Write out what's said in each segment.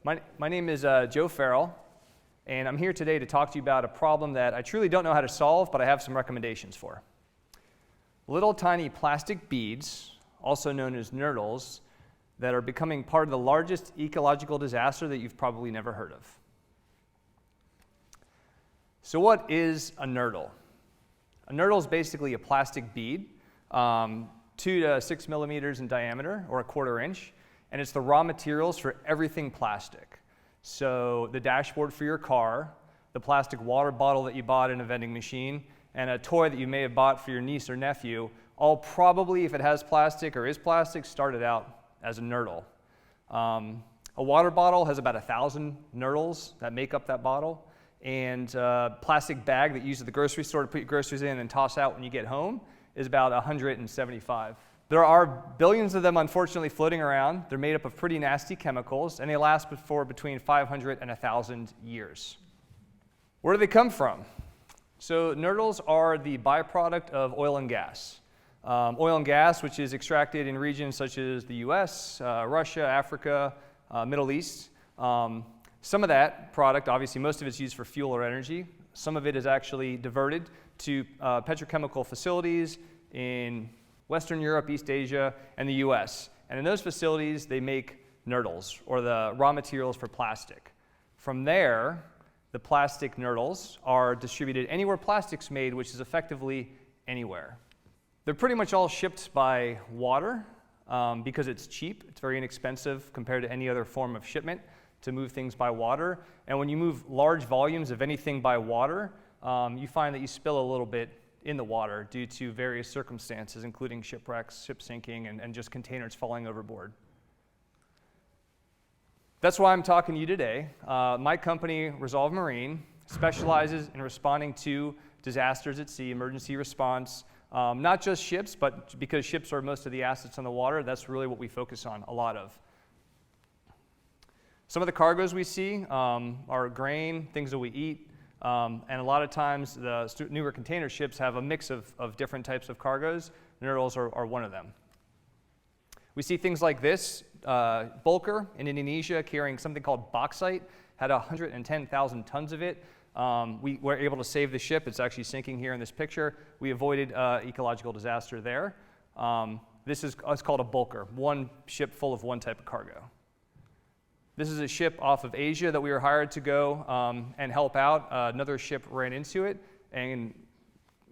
My name is Joe Farrell, and I'm here today to talk to you about a problem that I truly don't know how to solve, but I have some recommendations for. Little tiny plastic beads, also known as nurdles, that are becoming part of the largest ecological disaster that you've probably never heard of. So what is a nurdle? A nurdle is basically a plastic bead, 2 to 6 millimeters in diameter, or 1/4 inch, and it's the raw materials for everything plastic. So the dashboard for your car, the plastic water bottle that you bought in a vending machine, and a toy that you may have bought for your niece or nephew, all probably, if it has plastic or is plastic, started out as a nurdle. A water bottle has about 1,000 nurdles that make up that bottle, and a plastic bag that you use at the grocery store to put your groceries in and toss out when you get home is about 175. There are billions of them, unfortunately, floating around. They're made up of pretty nasty chemicals, and they last for between 500 and 1,000 years. Where do they come from? So nurdles are the byproduct of oil and gas. Oil and gas, which is extracted in regions such as the US, Russia, Africa, Middle East. Some of that product, obviously most of it's used for fuel or energy. Some of it is actually diverted to petrochemical facilities in Western Europe, East Asia, and the US. And in those facilities, they make nurdles, or the raw materials for plastic. From there, the plastic nurdles are distributed anywhere plastic's made, which is effectively anywhere. They're pretty much all shipped by water because it's cheap. It's very inexpensive compared to any other form of shipment to move things by water. And when you move large volumes of anything by water, you find that you spill a little bit in the water due to various circumstances, including shipwrecks, ship sinking, and just containers falling overboard. That's why I'm talking to you today. My company, Resolve Marine, specializes in responding to disasters at sea, emergency response, not just ships, but because ships are most of the assets on the water, that's really what we focus on a lot of. Some of the cargoes we see are grain, things that we eat, and a lot of times the newer container ships have a mix of different types of cargoes. Nurdles are one of them. We see things like this. Bulker in Indonesia carrying something called bauxite had 110,000 tons of it. We were able to save the ship. It's actually sinking here in this picture. We avoided ecological disaster there. This is called a bulker, one ship full of one type of cargo. This is a ship off of Asia that we were hired to go and help out. Another ship ran into it and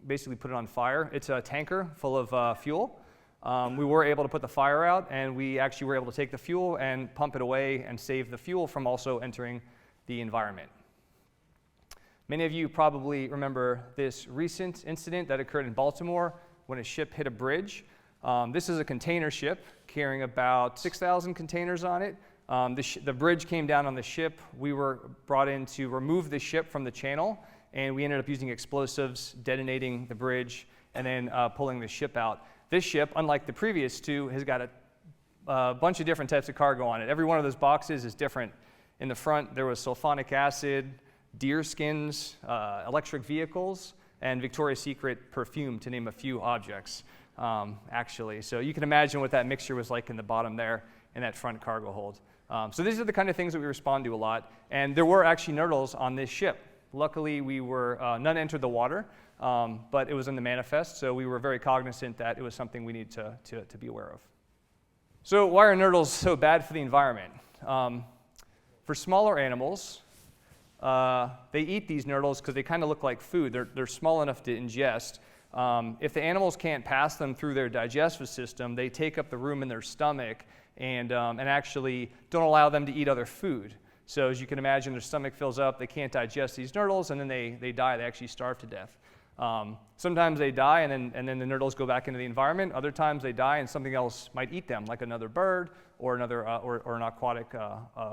basically put it on fire. It's a tanker full of fuel. We were able to put the fire out, and we actually were able to take the fuel and pump it away and save the fuel from also entering the environment. Many of you probably remember this recent incident that occurred in Baltimore when a ship hit a bridge. This is a container ship carrying about 6,000 containers on it. The bridge came down on the ship. We were brought in to remove the ship from the channel, and we ended up using explosives, detonating the bridge, and then pulling the ship out. This ship, unlike the previous two, has got a bunch of different types of cargo on it. Every one of those boxes is different. In the front, there was sulfonic acid, deer skins, electric vehicles, and Victoria's Secret perfume, to name a few objects, actually. So you can imagine what that mixture was like in the bottom there in that front cargo hold. So these are the kind of things that we respond to a lot. And there were actually nurdles on this ship. Luckily, none entered the water, but it was in the manifest, so we were very cognizant that it was something we needed to be aware of. So why are nurdles so bad for the environment? For smaller animals, they eat these nurdles because they kind of look like food. They're small enough to ingest. If the animals can't pass them through their digestive system, they take up the room in their stomach and actually don't allow them to eat other food. So as you can imagine, their stomach fills up, they can't digest these nurdles, and then they die. They actually starve to death. Sometimes they die, and then the nurdles go back into the environment. Other times they die, and something else might eat them, like another bird or or an aquatic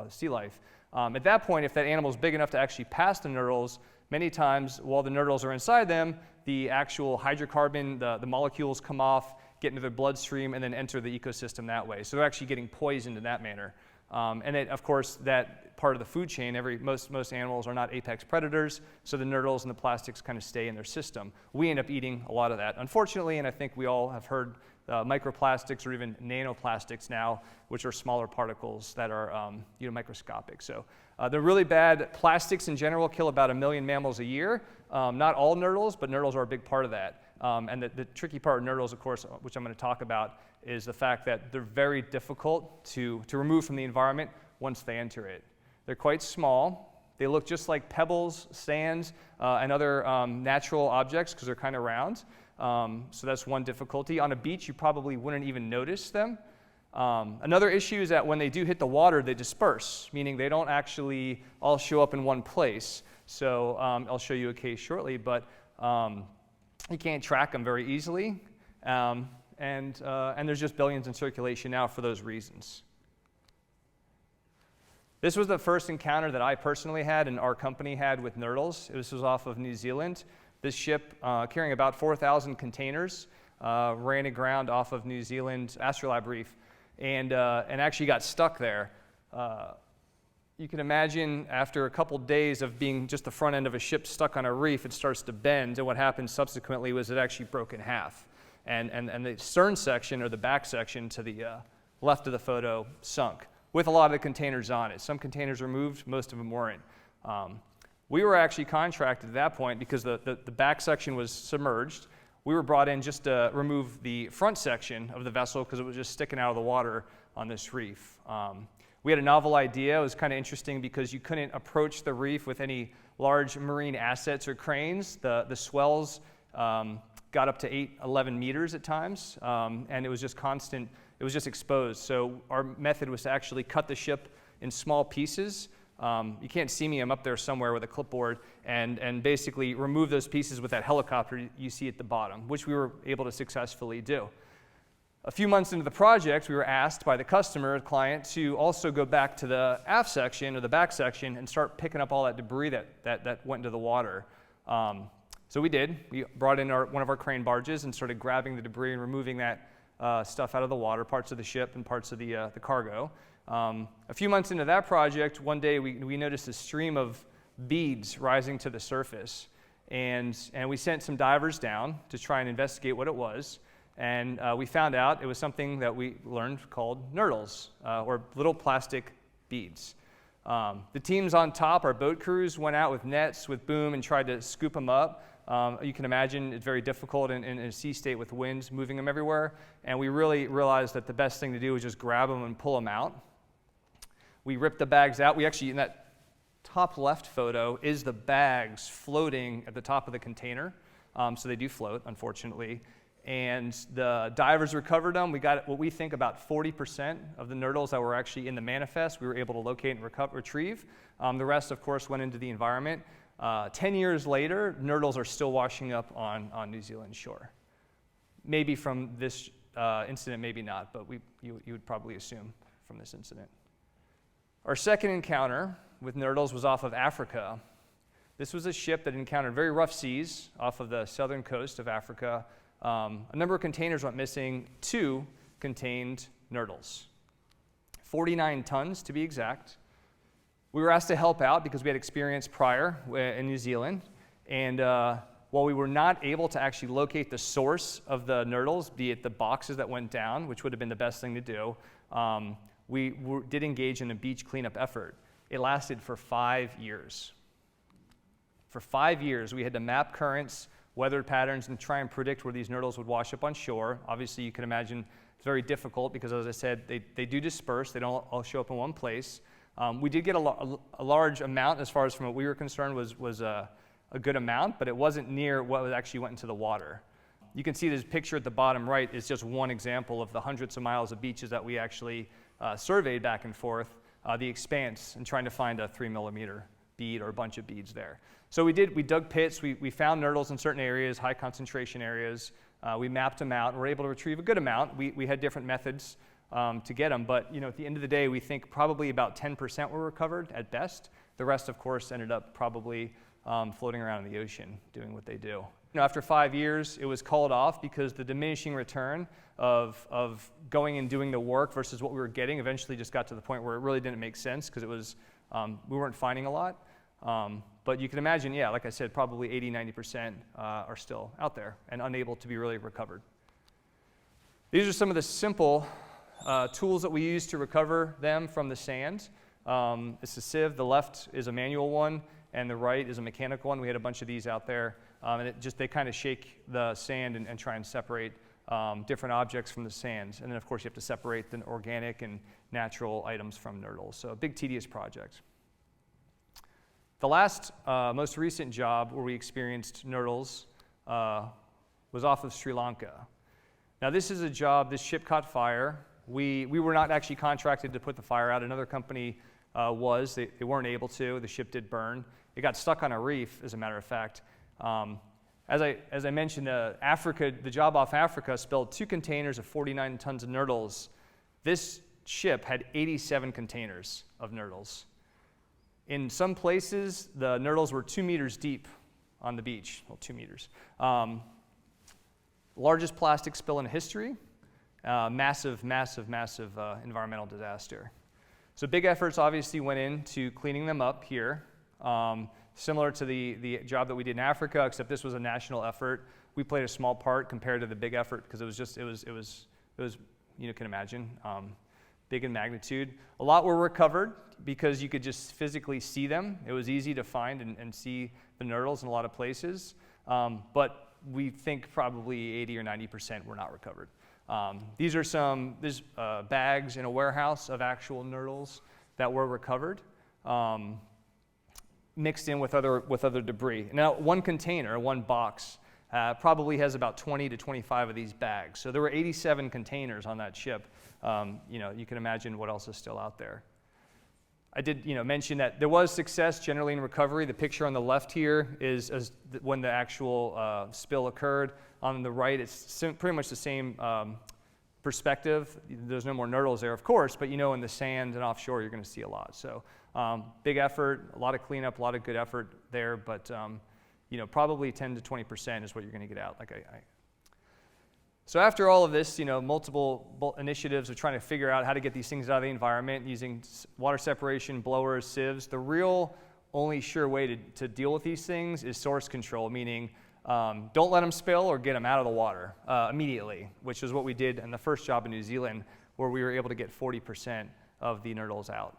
sea life. At that point, if that animal is big enough to actually pass the nurdles, many times while the nurdles are inside them, the actual hydrocarbon, the molecules come off, get into their bloodstream, and then enter the ecosystem that way. So they're actually getting poisoned in that manner. And then, of course, that part of the food chain, most animals are not apex predators, so the nurdles and the plastics kind of stay in their system. We end up eating a lot of that, unfortunately, and I think we all have heard microplastics or even nanoplastics now, which are smaller particles that are microscopic. So they're really bad. Plastics in general kill about 1 million mammals a year. Not all nurdles, but nurdles are a big part of that. And the tricky part of nurdles, of course, which I'm going to talk about, is the fact that they're very difficult to remove from the environment once they enter it. They're quite small. They look just like pebbles, sands, and other natural objects because they're kind of round. So that's one difficulty. On a beach, you probably wouldn't even notice them. Another issue is that when they do hit the water, they disperse, meaning they don't actually all show up in one place. So I'll show you a case shortly, but you can't track them very easily. And there's just billions in circulation now for those reasons. This was the first encounter that I personally had and our company had with Nurdles. This was off of New Zealand. This ship, carrying about 4,000 containers, ran aground off of New Zealand Astrolabe Reef and actually got stuck there. You can imagine after a couple days of being just the front end of a ship stuck on a reef, it starts to bend, and what happened subsequently was it actually broke in half. And the stern section, or the back section to the left of the photo, sunk, with a lot of the containers on it. Some containers were moved, most of them weren't. We were actually contracted at that point because the back section was submerged. We were brought in just to remove the front section of the vessel because it was just sticking out of the water on this reef. We had a novel idea. It was kind of interesting because you couldn't approach the reef with any large marine assets or cranes. The swells got up to 11 meters at times, and it was just constant. It was just exposed. So our method was to actually cut the ship in small pieces. You can't see me, I'm up there somewhere with a clipboard, and basically remove those pieces with that helicopter you see at the bottom, which we were able to successfully do. A few months into the project, we were asked by the customer, client, to also go back to the aft section or the back section and start picking up all that debris that went into the water. So we did. We brought in one of our crane barges and started grabbing the debris and removing that stuff out of the water, parts of the ship and parts of the cargo. A few months into that project, one day we noticed a stream of beads rising to the surface, and we sent some divers down to try and investigate what it was, and we found out it was something that we learned called nurdles, or little plastic beads. The teams on top, our boat crews, went out with nets, with boom, and tried to scoop them up. You can imagine it's very difficult in a sea state with winds moving them everywhere, and we really realized that the best thing to do was just grab them and pull them out. We ripped the bags out. We actually, in that top left photo, is the bags floating at the top of the container. So they do float, unfortunately. And the divers recovered them. We got what we think about 40% of the nurdles that were actually in the manifest we were able to locate and retrieve. The rest, of course, went into the environment. 10 years later, nurdles are still washing up on New Zealand shore. Maybe from this incident, maybe not, but you would probably assume from this incident. Our second encounter with nurdles was off of Africa. This was a ship that encountered very rough seas off of the southern coast of Africa. A number of containers went missing. 2 contained nurdles, 49 tons to be exact. We were asked to help out because we had experience prior in New Zealand, and while we were not able to actually locate the source of the nurdles, be it the boxes that went down, which would have been the best thing to do, we did engage in a beach cleanup effort. It lasted for 5 years. For 5 years, we had to map currents, weather patterns, and try and predict where these nurdles would wash up on shore. Obviously, you can imagine it's very difficult because, as I said, they do disperse. They don't all show up in one place. We did get a large amount, as far as from what we were concerned, was a good amount, but it wasn't near what actually went into the water. You can see this picture at the bottom right is just one example of the hundreds of miles of beaches that we actually surveyed back and forth, the expanse, and trying to find a 3mm bead or a bunch of beads there. So we dug pits, we found nurdles in certain areas, high concentration areas. We mapped them out and were able to retrieve a good amount. We had different methods to get them, but at the end of the day, we think probably about 10% were recovered at best. The rest, of course, ended up probably floating around in the ocean doing what they do. After 5 years, it was called off because the diminishing return of going and doing the work versus what we were getting eventually just got to the point where it really didn't make sense because it was we weren't finding a lot. But you can imagine, yeah, like I said, probably 80-90% are still out there and unable to be really recovered. These are some of the simple tools that we use to recover them from the sand. It's a sieve. The left is a manual one, and the right is a mechanical one. We had a bunch of these out there, and they kind of shake the sand and try and separate different objects from the sand. And then, of course, you have to separate the organic and natural items from nurdles. So a big, tedious project. The last, most recent job where we experienced nurdles was off of Sri Lanka. Now, this is a job, this ship caught fire. We were not actually contracted to put the fire out. Another company was. They weren't able to. The ship did burn. It got stuck on a reef, as a matter of fact. As I mentioned, the job off Africa spilled 2 containers of 49 tons of nurdles. This ship had 87 containers of nurdles. In some places, the nurdles were 2 meters deep on the beach. Well, 2 meters. Largest plastic spill in history. Massive environmental disaster. So big efforts obviously went into cleaning them up here. Similar to the job that we did in Africa, except this was a national effort. We played a small part compared to the big effort because it was you can imagine, big in magnitude. A lot were recovered because you could just physically see them. It was easy to find and see the nurdles in a lot of places. But we think probably 80 or 90% were not recovered. These are bags in a warehouse of actual nurdles that were recovered. Mixed in with other debris. Now, one container, one box, probably has about 20 to 25 of these bags. So there were 87 containers on that ship. You can imagine what else is still out there. I did, mention that there was success generally in recovery. The picture on the left here is when the actual spill occurred. On the right, it's pretty much the same perspective. There's no more nurdles there, of course, but in the sand and offshore, you're going to see a lot. So big effort, a lot of cleanup, a lot of good effort there, but probably 10 to 20% is what you're going to get out. So after all of this, multiple initiatives of trying to figure out how to get these things out of the environment using water separation, blowers, sieves, the real only sure way to deal with these things is source control, meaning don't let them spill or get them out of the water immediately, which is what we did in the first job in New Zealand, where we were able to get 40% of the nurdles out.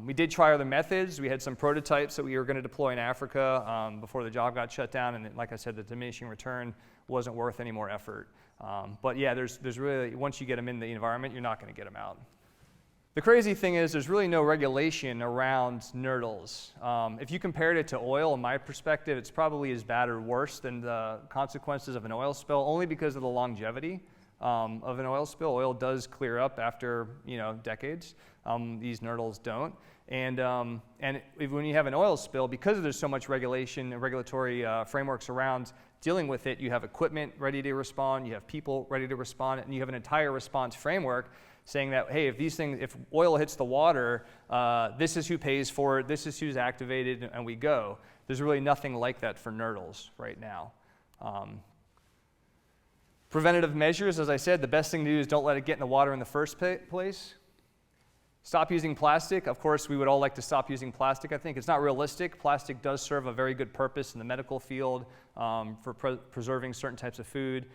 We did try other methods. We had some prototypes that we were going to deploy in Africa before the job got shut down, and like I said, the diminishing return wasn't worth any more effort. But yeah, there's really, once you get them in the environment, you're not going to get them out. The crazy thing is there's really no regulation around nurdles. If you compared it to oil, in my perspective, it's probably as bad or worse than the consequences of an oil spill, only because of the longevity of an oil spill. Oil does clear up after decades. These nurdles don't. And when you have an oil spill, because there's so much regulation and regulatory frameworks around dealing with it, you have equipment ready to respond, you have people ready to respond, and you have an entire response framework saying that, hey, if oil hits the water, this is who pays for it, this is who's activated, and we go. There's really nothing like that for nurdles right now. Preventative measures, as I said, the best thing to do is don't let it get in the water in the first place. Stop using plastic. Of course, we would all like to stop using plastic, I think. It's not realistic. Plastic does serve a very good purpose in the medical field for preserving certain types of food.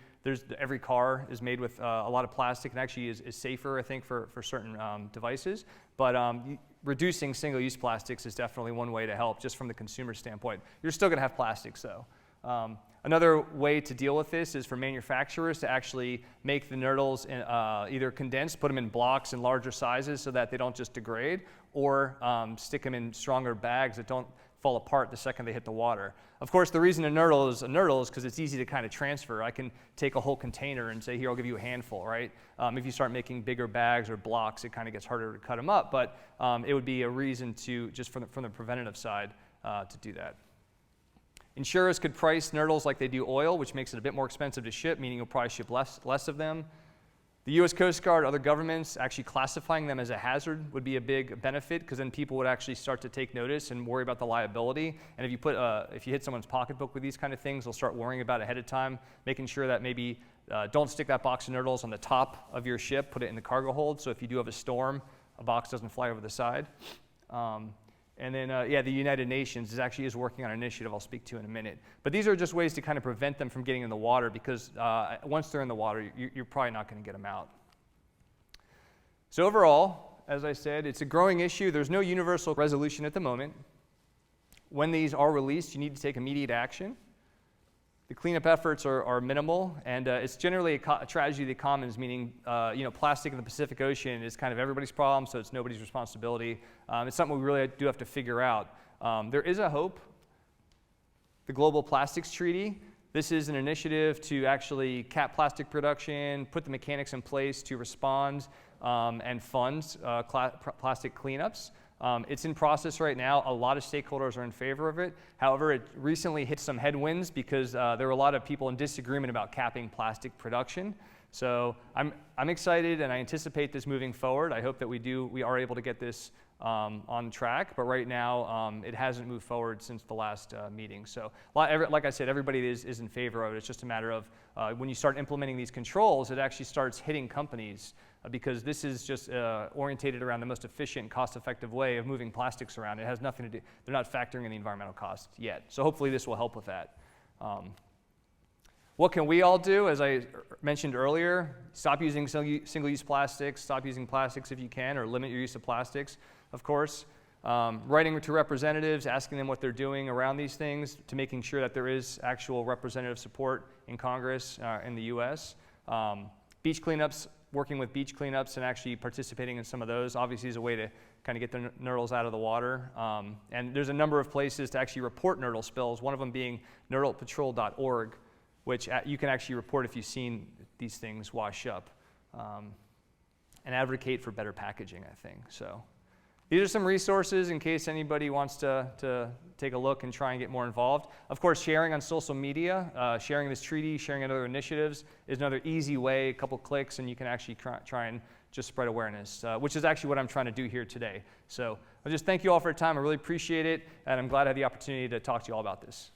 Every car is made with a lot of plastic and actually is safer, I think, for certain devices. But reducing single-use plastics is definitely one way to help, just from the consumer standpoint. You're still going to have plastics, though. Another way to deal with this is for manufacturers to actually make the nurdles either condensed, put them in blocks in larger sizes so that they don't just degrade, or stick them in stronger bags that don't fall apart the second they hit the water. Of course, the reason a nurdle is because it's easy to kind of transfer. I can take a whole container and say, here, I'll give you a handful, right? If you start making bigger bags or blocks, it kind of gets harder to cut them up, but it would be a reason to, just from the preventative side, to do that. Insurers could price nurdles like they do oil, which makes it a bit more expensive to ship, meaning you'll probably ship less of them. The U.S. Coast Guard, other governments, actually classifying them as a hazard would be a big benefit, because then people would actually start to take notice and worry about the liability. And if you hit someone's pocketbook with these kind of things, they'll start worrying about it ahead of time, making sure that maybe don't stick that box of nurdles on the top of your ship, put it in the cargo hold, so if you do have a storm, a box doesn't fly over the side. And then, yeah, the United Nations is working on an initiative I'll speak to in a minute. But these are just ways to kind of prevent them from getting in the water, because once they're in the water, you're probably not going to get them out. So overall, as I said, it's a growing issue. There's no universal resolution at the moment. When these are released, you need to take immediate action. The cleanup efforts are minimal, and it's generally a tragedy of the commons, meaning plastic in the Pacific Ocean is kind of everybody's problem, so it's nobody's responsibility. It's something we really do have to figure out. There is a hope. The Global Plastics Treaty, this is an initiative to actually cap plastic production, put the mechanics in place to respond and fund plastic cleanups. It's in process right now. A lot of stakeholders are in favor of it. However, it recently hit some headwinds because there were a lot of people in disagreement about capping plastic production. So I'm excited, and I anticipate this moving forward. I hope that we are able to get this on track. But right now, it hasn't moved forward since the last meeting. So like I said, everybody is in favor of it. It's just a matter of when you start implementing these controls, it actually starts hitting companies, because this is just orientated around the most efficient, cost-effective way of moving plastics around. It has nothing to do, they're not factoring in the environmental costs yet. So hopefully this will help with that. What can we all do? As I mentioned earlier, stop using single-use plastics, stop using plastics if you can, or limit your use of plastics, of course. Writing to representatives, asking them what they're doing around these things, to making sure that there is actual representative support in Congress, in the US. Beach cleanups, working with beach cleanups and actually participating in some of those, obviously is a way to kind of get the nurdles out of the water. And there's a number of places to actually report nurdle spills, one of them being nurdlepatrol.org, which you can actually report if you've seen these things wash up, and advocate for better packaging, I think. So these are some resources in case anybody wants to take a look and try and get more involved. Of course, sharing on social media, sharing this treaty, sharing other initiatives is another easy way, a couple clicks, and you can actually try and just spread awareness, which is actually what I'm trying to do here today. So I just thank you all for your time. I really appreciate it, and I'm glad I had the opportunity to talk to you all about this.